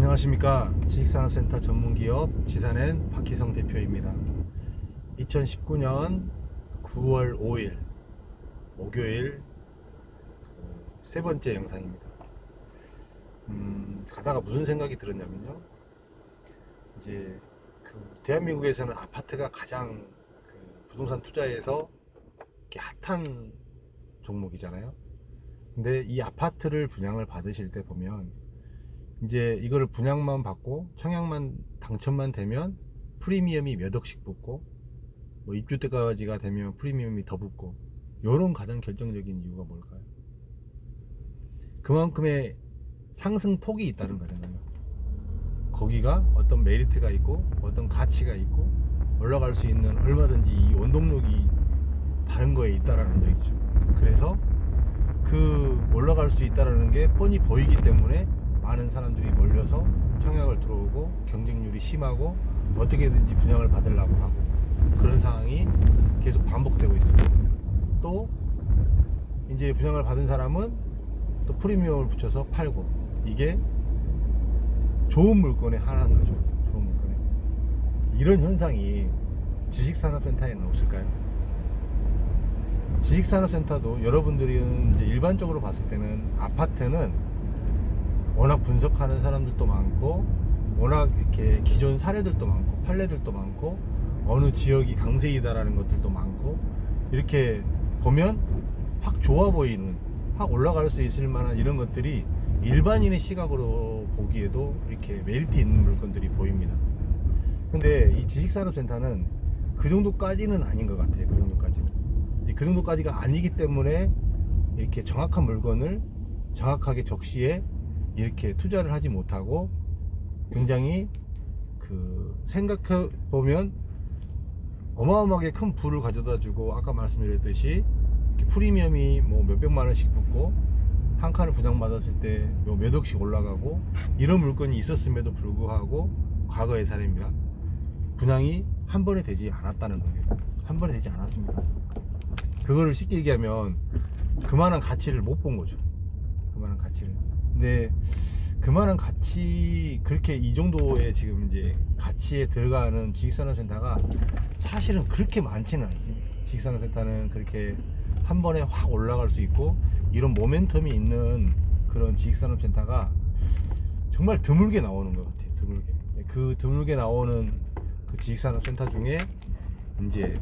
안녕하십니까. 지식산업센터 전문기업 지산엔 박희성 대표입니다. 2019년 9월 5일 목요일 세 번째 영상입니다. 가다가 무슨 생각이 들었냐면요, 이제 대한민국에서는 아파트가 가장 부동산 투자에서 이렇게 핫한 종목이잖아요. 근데 이 아파트를 분양을 받으실 때 보면 이제 이거를 분양만 받고 청약만 당첨만 되면 프리미엄이 몇 억씩 붙고, 뭐 입주 때까지가 되면 프리미엄이 더 붙고, 요런 가장 결정적인 이유가 뭘까요? 그만큼의 상승폭이 있다는 거잖아요. 거기가 어떤 메리트가 있고 어떤 가치가 있고 올라갈 수 있는 얼마든지 이 원동력이 다른 거에 있다라는 얘기죠. 그래서 올라갈 수 있다라는 게 뻔히 보이기 때문에 많은 사람들이 몰려서 청약을 들어오고, 경쟁률이 심하고 어떻게든지 분양을 받으려고 하고, 그런 상황이 계속 반복되고 있습니다. 또 이제 분양을 받은 사람은 또 프리미엄을 붙여서 팔고, 이게 좋은 물건에 하나인 거죠. 좋은 물건에. 이런 현상이 지식산업센터에는 없을까요? 지식산업센터도 여러분들이 이제 일반적으로 봤을 때는 아파트는 워낙 분석하는 사람들도 많고, 워낙 이렇게 기존 사례들도 많고, 판례들도 많고, 어느 지역이 강세이다라는 것들도 많고, 이렇게 보면 확 좋아 보이는, 확 올라갈 수 있을 만한 이런 것들이 일반인의 시각으로 보기에도 이렇게 메리트 있는 물건들이 보입니다. 근데 이 지식산업센터는 그 정도까지는 아닌 것 같아요. 그 정도까지는. 그 정도까지가 아니기 때문에 이렇게 정확한 물건을 정확하게 적시에 이렇게 투자를 하지 못하고, 굉장히 생각해 보면 어마어마하게 큰 부를 가져다 주고, 아까 말씀드렸듯이 프리미엄이 뭐 몇백만 원씩 붙고, 한 칸을 분양받았을 때 몇 억씩 올라가고, 이런 물건이 있었음에도 불구하고 과거의 사례입니다. 분양이 한 번에 되지 않았다는 거예요. 한 번에 되지 않았습니다. 그거를 쉽게 얘기하면 그만한 가치를 못 본 거죠. 그만한 가치를. 근데 그만한 가치, 그렇게 이 정도의 지금 이제 가치에 들어가는 지식산업센터가 사실은 그렇게 많지는 않습니다. 지식산업센터는 그렇게 한 번에 확 올라갈 수 있고 이런 모멘텀이 있는 그런 지식산업센터가 정말 드물게 나오는 것 같아요. 드물게. 드물게 나오는 그 지식산업센터 중에 이제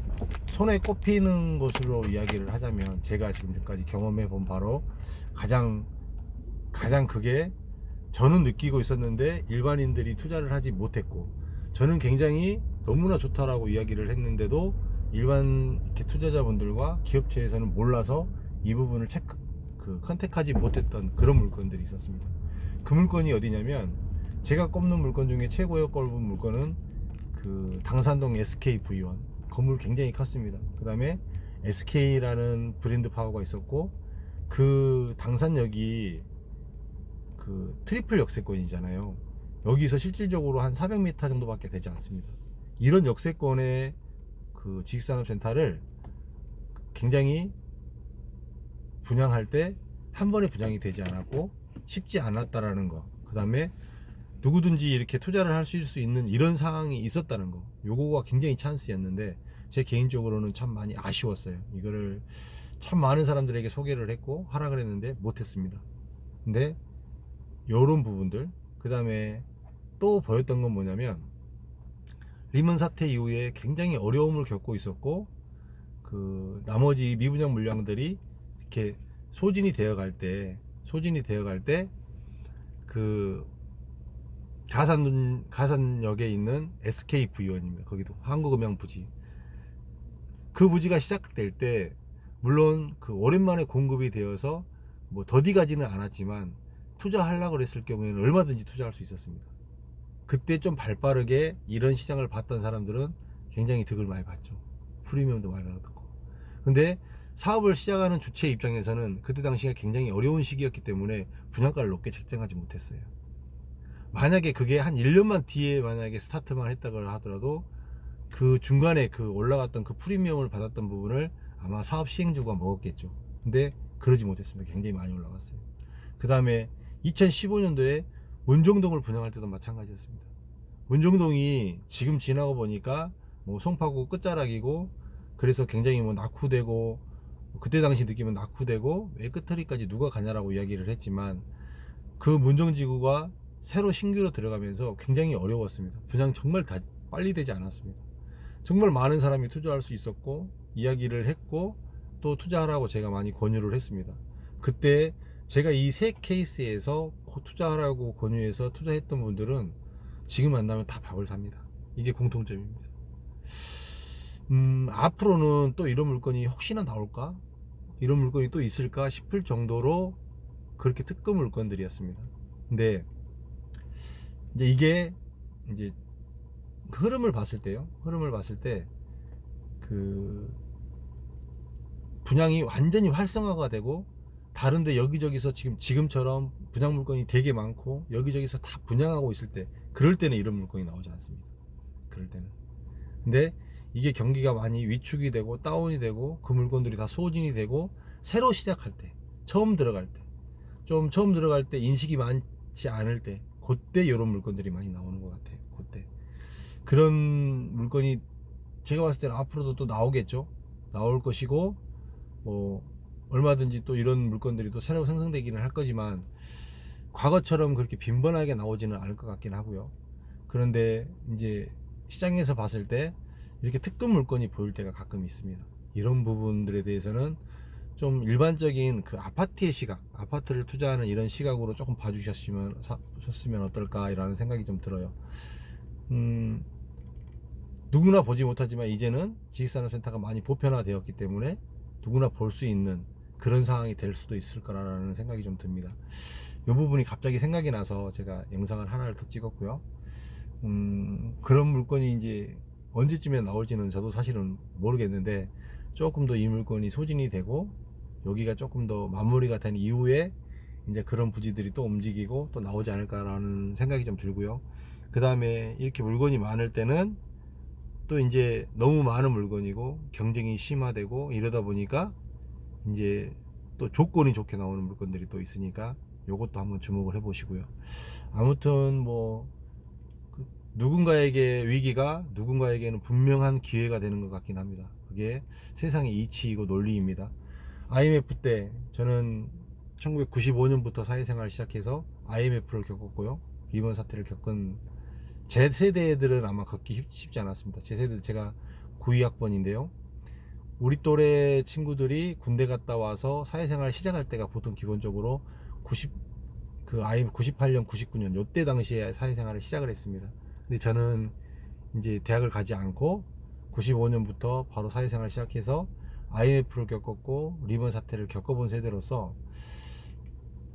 손에 꼽히는 것으로 이야기를 하자면, 제가 지금까지 경험해 본 바로 가장 그게 저는 느끼고 있었는데 일반인들이 투자를 하지 못했고, 저는 굉장히 너무나 좋다라고 이야기를 했는데도 일반 이렇게 투자자분들과 기업체에서는 몰라서 이 부분을 컨택하지 못했던 그런 물건들이 있었습니다. 그 물건이 어디냐면, 제가 꼽는 물건 중에 최고의 꼽은 물건은 당산동 SKV1 건물 굉장히 컸습니다. 그 다음에 SK라는 브랜드 파워가 있었고, 당산역이 트리플 역세권이잖아요. 여기서 실질적으로 한 400m 정도밖에 되지 않습니다. 이런 역세권의 지식산업센터를 굉장히 분양할 때 한 번에 분양이 되지 않았고 쉽지 않았다라는 거, 그 다음에 누구든지 이렇게 투자를 할 수 있는 이런 상황이 있었다는 거, 요거가 굉장히 찬스였는데 제 개인적으로는 참 많이 아쉬웠어요. 이거를 참 많은 사람들에게 소개를 했고 하라 그랬는데 못했습니다. 근데 요런 부분들, 그 다음에 또 보였던 건 뭐냐면, 리먼 사태 이후에 굉장히 어려움을 겪고 있었고, 나머지 미분양 물량들이 이렇게 소진이 되어 갈 때 가산역에 있는 SKV1입니다. 거기도 한국음양 부지. 그 부지가 시작될 때 물론 오랜만에 공급이 되어서 뭐 더디 가지는 않았지만 투자하려고 그랬을 경우에는 얼마든지 투자할 수 있었습니다. 그때 좀 발빠르게 이런 시장을 봤던 사람들은 굉장히 득을 많이 봤죠. 프리미엄도 많이 받았고. 근데 사업을 시작하는 주체 입장에서는 그때 당시가 굉장히 어려운 시기였기 때문에 분양가를 높게 책정하지 못했어요. 만약에 그게 한 1년만 뒤에 만약에 스타트만 했다고 하더라도 그 중간에 올라갔던 프리미엄을 받았던 부분을 아마 사업 시행주가 먹었겠죠. 근데 그러지 못했습니다. 굉장히 많이 올라갔어요. 그 다음에 2015년도에 문정동을 분양할 때도 마찬가지였습니다. 문정동이 지금 지나고 보니까 뭐 송파구 끝자락이고, 그래서 굉장히 뭐 낙후되고, 그때 당시 느낌은 낙후되고 왜 끝터리까지 누가 가냐라고 이야기를 했지만, 그 문정지구가 새로 신규로 들어가면서 굉장히 어려웠습니다. 분양 정말 다 빨리 되지 않았습니다. 정말 많은 사람이 투자할 수 있었고 이야기를 했고 또 투자하라고 제가 많이 권유를 했습니다. 그때 제가 이 세 케이스에서 투자하라고 권유해서 투자했던 분들은 지금 만나면 다 밥을 삽니다. 이게 공통점입니다. 앞으로는 또 이런 물건이 혹시나 나올까? 이런 물건이 또 있을까 싶을 정도로 그렇게 특급 물건들이었습니다. 근데 이제 이게 이제 흐름을 봤을 때요. 흐름을 봤을 때 그 분양이 완전히 활성화가 되고 다른데 여기저기서 지금처럼 분양 물건이 되게 많고 여기저기서 다 분양하고 있을 때, 그럴 때는 이런 물건이 나오지 않습니다. 그럴 때는. 근데 이게 경기가 많이 위축이 되고 다운이 되고 그 물건들이 다 소진이 되고 새로 시작할 때, 처음 들어갈 때, 좀 처음 들어갈 때 인식이 많지 않을 때, 그때 이런 물건들이 많이 나오는 것 같아요. 그때 그런 물건이 제가 봤을 때는 앞으로도 또 나오겠죠. 나올 것이고 뭐 얼마든지 또 이런 물건들이 또 새로 생성되기는 할 거지만 과거처럼 그렇게 빈번하게 나오지는 않을 것 같긴 하고요. 그런데 이제 시장에서 봤을 때 이렇게 특급 물건이 보일 때가 가끔 있습니다. 이런 부분들에 대해서는 좀 일반적인 그 아파트의 시각, 아파트를 투자하는 이런 시각으로 조금 봐주셨으면 어떨까라는 생각이 좀 들어요. 누구나 보지 못하지만 이제는 지식산업센터가 많이 보편화되었기 때문에 누구나 볼 수 있는 그런 상황이 될 수도 있을 거라는 생각이 좀 듭니다. 이 부분이 갑자기 생각이 나서 제가 영상을 하나를 더 찍었고요. 그런 물건이 이제 언제쯤에 나올지는 저도 사실은 모르겠는데, 조금 더 이 물건이 소진이 되고 여기가 조금 더 마무리가 된 이후에 이제 그런 부지들이 또 움직이고 또 나오지 않을까라는 생각이 좀 들고요. 그 다음에 이렇게 물건이 많을 때는 또 이제 너무 많은 물건이고 경쟁이 심화되고 이러다 보니까 이제 또 조건이 좋게 나오는 물건들이 또 있으니까 요것도 한번 주목을 해 보시고요. 아무튼 뭐 누군가에게 위기가 누군가에게는 분명한 기회가 되는 것 같긴 합니다. 그게 세상의 이치이고 논리입니다. IMF 때 저는 1995년부터 사회생활을 시작해서 IMF를 겪었고요. 리먼 사태를 겪은 제 세대들은 아마 겪기 쉽지 않았습니다. 제 세대, 제가 92학번인데요. 우리 또래 친구들이 군대 갔다 와서 사회생활을 시작할 때가 보통 기본적으로 98년, 99년 요때 당시에 사회생활을 시작을 했습니다. 근데 저는 이제 대학을 가지 않고 95년부터 바로 사회생활을 시작해서 IMF를 겪었고 리먼 사태를 겪어본 세대로서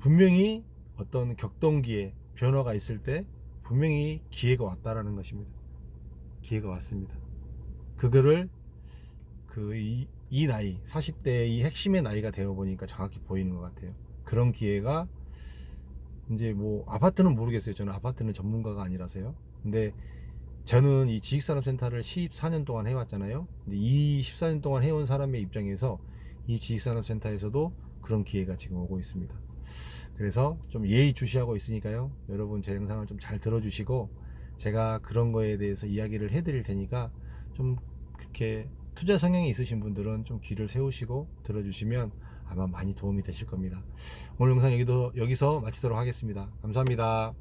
분명히 어떤 격동기에 변화가 있을 때 분명히 기회가 왔다라는 것입니다. 기회가 왔습니다. 그거를 이 나이 40대 이 핵심의 나이가 되어 보니까 정확히 보이는 것 같아요. 그런 기회가 이제 뭐 아파트는 모르겠어요. 저는 아파트는 전문가가 아니라서요. 근데 저는 이 지식산업센터를 14년 동안 해왔잖아요. 근데 이 14년 동안 해온 사람의 입장에서 이 지식산업센터에서도 그런 기회가 지금 오고 있습니다. 그래서 좀 예의주시하고 있으니까요. 여러분 제 영상을 좀 잘 들어주시고 제가 그런 거에 대해서 이야기를 해드릴 테니까 좀 그렇게 투자 성향이 있으신 분들은 좀 귀를 세우시고 들어주시면 아마 많이 도움이 되실 겁니다. 오늘 영상 여기서 마치도록 하겠습니다. 감사합니다.